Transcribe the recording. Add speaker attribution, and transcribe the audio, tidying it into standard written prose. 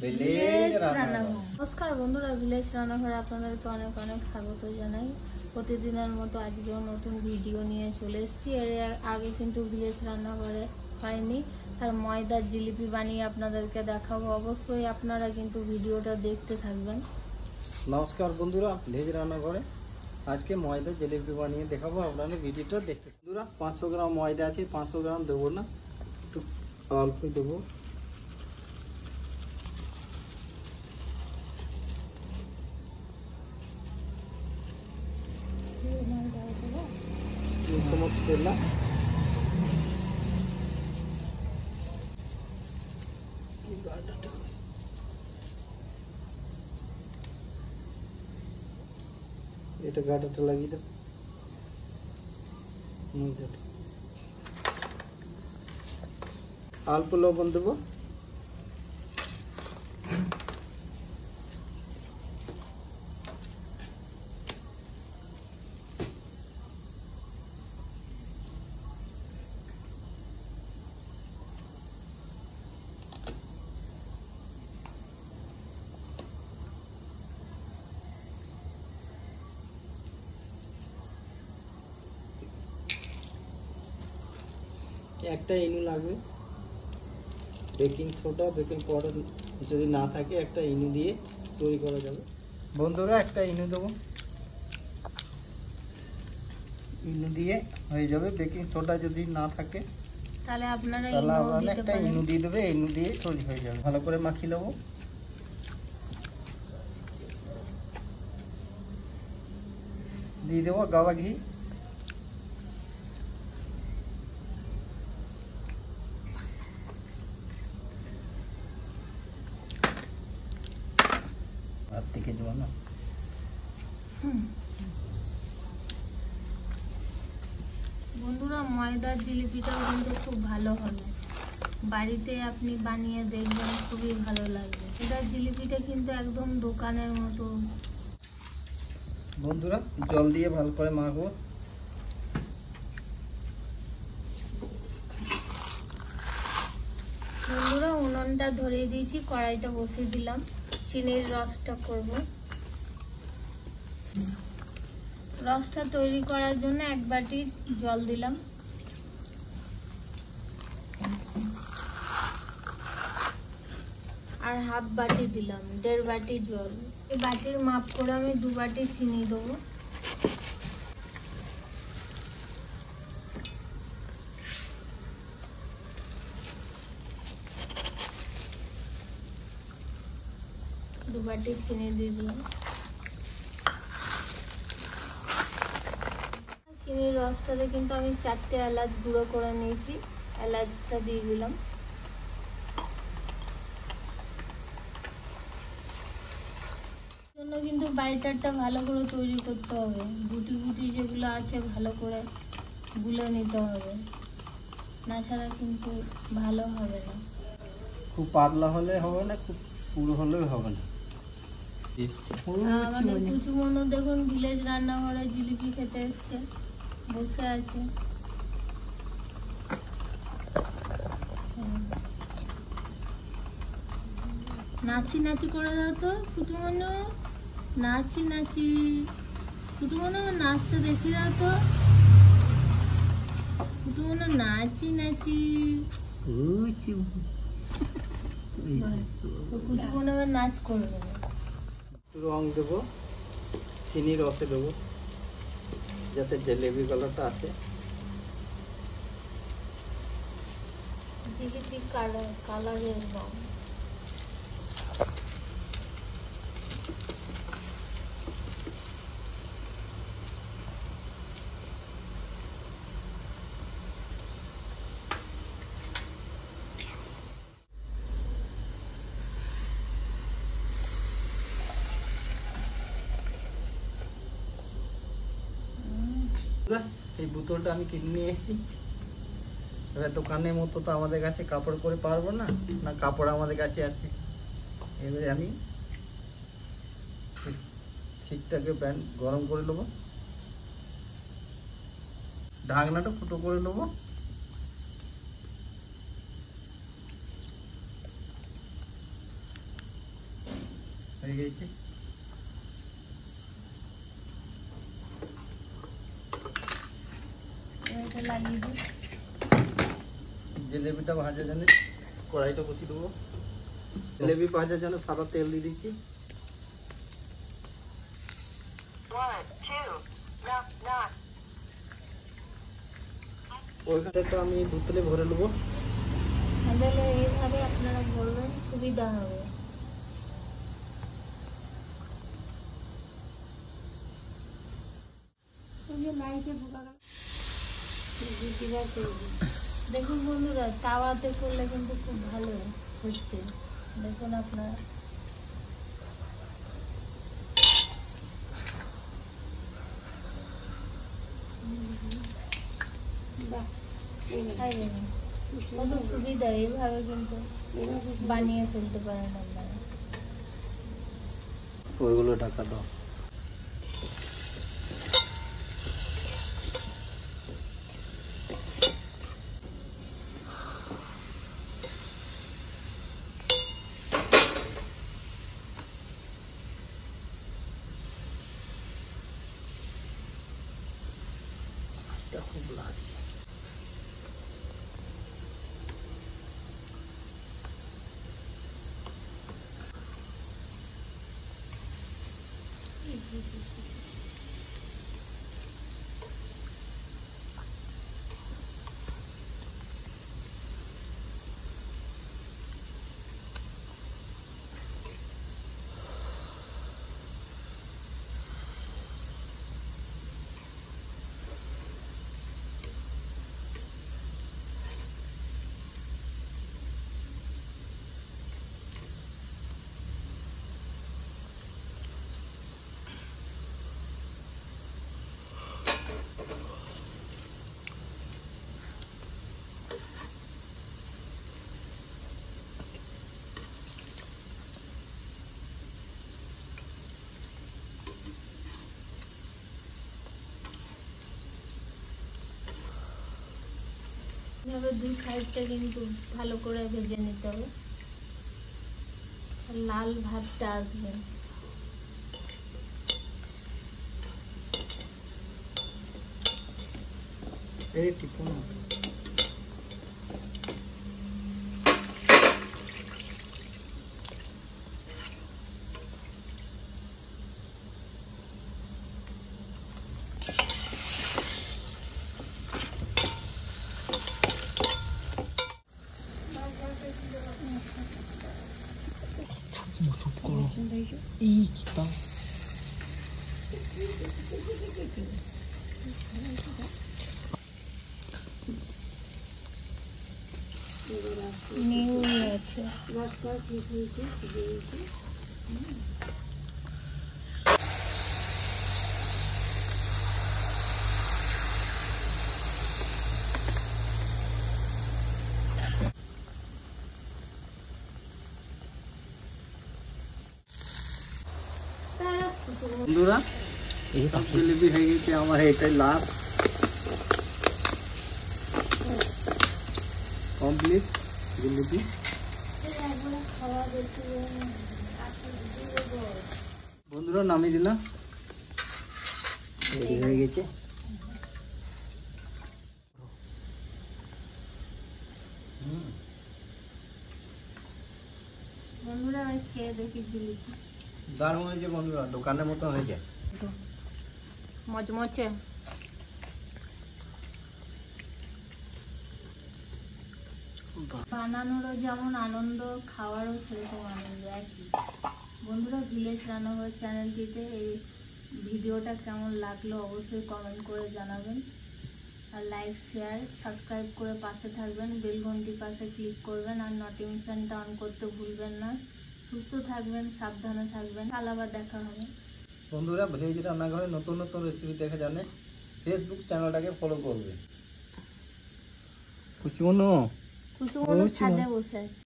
Speaker 1: Village রান্নাঘর। নমস্কার বন্ধুরা, ভিলেজ রান্নাঘরে আপনাদেরকে অনেক অনেক স্বাগত জানাই। প্রতিদিনের মতো আজকেও নতুন ভিডিও নিয়ে চলে এসেছি। এর আগে কিন্তু ভিলেজ রান্নাঘরে হয়নি, তার ময়দার জিলিপি বানিয়ে আপনাদেরকে দেখাবো। অবশ্যই আপনারা কিন্তু ভিডিওটা দেখতে থাকবেন।
Speaker 2: নমস্কার বন্ধুরা, ভিলেজ রান্নাঘরে আজকে ময়দার জিলিপি বানিয়ে দেখাবো। আপনারা ভিডিওটা দেখতে। বন্ধুরা 500 গ্রাম ময়দা আছে, 500 গ্রাম দেবো না, একটু অল্প দেবো। এটা গাটাটা লাগিয়ে দেব। অল্প লবণ দেবো। একটা ইনু লাগবে, বেকিং সোডা, বেকিং পাউডার যদি না থাকে একটা ইনু দিয়ে তৈরি করা যাবে। বন্ধুরা একটা ইনু দেবো, ইনু দিয়ে হয়ে যাবে। বেকিং সোডা যদি না থাকে
Speaker 1: তাহলে আপনারা
Speaker 2: একটা ইনু দিয়ে দেবে, ইনু দিয়ে তৈরি হয়ে যাবে। ভালো করে মাখিয়ে নেবো। দিয়ে দেবো গাওয়া ঘি, থেকে দেবো না।
Speaker 1: বন্ধুরা ময়দার জিলিপিটাও কিন্তু খুব ভালো হবে, বাড়িতে আপনি বানিয়ে দেখবেন, খুবই ভালো লাগবে। ময়দার জিলিপিটা কিন্তু একদম দোকানের মতো।
Speaker 2: বন্ধুরা জল দিয়ে ভালো করে মাখবো।
Speaker 1: বন্ধুরা উনুনটা ধরিয়ে দিয়েছি, কড়াইটা বসিয়ে দিলাম, চিনির রসটা করব। রসটা তৈরি করার জন্য 1 বাটি জল দিলাম। আর হাফ বাটি দিলাম, 1.5 বাটি জল। এই বাটির মাপ করে আমি 2 বাটি চিনি দেবো। দু বাটি চিনি দিয়ে দিলাম। চিনির রসটাতে কিন্তু আমি 4টে এলাচ গুঁড়ো করে নিয়েছি, এলাচটা দিয়ে দিলাম। জন্য কিন্তু ব্যাটারটা ভালো করে তৈরি করতে হবে, গুটি গুটি যেগুলো আছে ভালো করে গুলে নিতে হবে, না ছাড়া কিন্তু ভালো হবে না।
Speaker 2: খুব পাতলা হলে হবে না, খুব পুরো হলেও হবে না।
Speaker 1: আমাদের কুচু মনো দেখুন ভিলেজ রান্নাঘরে জিলিপি খেতে এসছে, বসে আছে। নাচি নাচি করে দাও তো কুচু মনো, নাচি নাচি। কুচু মনো নাচটা দেখিয়ে দাও তো, কুচু মনো নাচি নাচি। কুচু মনো নাচ করবে না।
Speaker 2: রং দেবো, চিনি রসে দেবো যাতে জিলেবি কালারটা আসে।
Speaker 1: জিলিপি কালারের রং।
Speaker 2: এই বোতলটা আমি কিনে নিয়ে এসেছি। এবার দোকানের মতো তো আমাদের কাছে কাপড় করে পারবো না, না কাপড় আমাদের কাছে আছে। এবারে আমি শিকটাকে প্যান গরম করে নেবো, ঢাকনাটা ফুটো করে নেবো। হয়ে গেছে।
Speaker 1: এটা লাগিয়ে দিই।
Speaker 2: জিলেবিটা ভাজার জন্য কড়াইটা বসিয়ে দেবো। জিলেবি ভাজার জন্য সাদা তেল দিয়ে দিচ্ছি। ওইখানে তো আমি বোতলে ভরে নেবো।
Speaker 1: তাহলে এইভাবে আপনারা ভরবেন, সুবিধা হবে। দেখুন বন্ধুরা, তাওয়াতে করলে কিন্তু খুব ভালো হচ্ছে। দেখুন আপনারা কত সুবিধা, এইভাবে কিন্তু বানিয়ে ফেলতে পারেন আপনারা।
Speaker 2: ওইগুলো ঢাকা দাও। খুব লাগছে।
Speaker 1: এভাবে দুই সাইডটা কিন্তু ভালো করে ভেজে নিতে হবে, লাল ভাবটা আসবে।
Speaker 2: এই টিপুন
Speaker 1: নিউ আছে।
Speaker 2: বন্ধুরা এই সব জিলিপি হয়ে গেছে আমার, এটাই লাস্ট কমপ্লিট জিলিপি। বন্ধুরা নামিয়ে দিলাম, রেডি হয়ে গেছে।
Speaker 1: বন্ধুরা আমি খেয়ে দেখি জিলিপি,
Speaker 2: দারুণ হয়েছে বন্ধুরা, দোকানের মতো হয়েছে,
Speaker 1: মচমচে। বানানোরও যেমন আনন্দ, খাওয়ারও সেরকম আনন্দ একই। বন্ধুরা ভিলেজ রান্নাঘর চ্যানেলটিতে এই ভিডিওটা কেমন লাগলো অবশ্যই কমেন্ট করে জানাবেন, আর লাইক শেয়ার সাবস্ক্রাইব করে পাশে থাকবেন, বেল ঘন্টির পাশে ক্লিক করবেন, আর নোটিফিকেশনটা অন করতে ভুলবেন না। সুস্থ থাকবেন, সাবধানে থাকবেন, কাল আবার দেখা হবে।
Speaker 2: বন্ধুরা ভিলেজ রান্নাঘরে নতুন নতুন রেসিপি দেখা জানে ফেসবুক চ্যানেলটাকে ফলো করবে। কুচুনো
Speaker 1: ছাদে বসে আছে।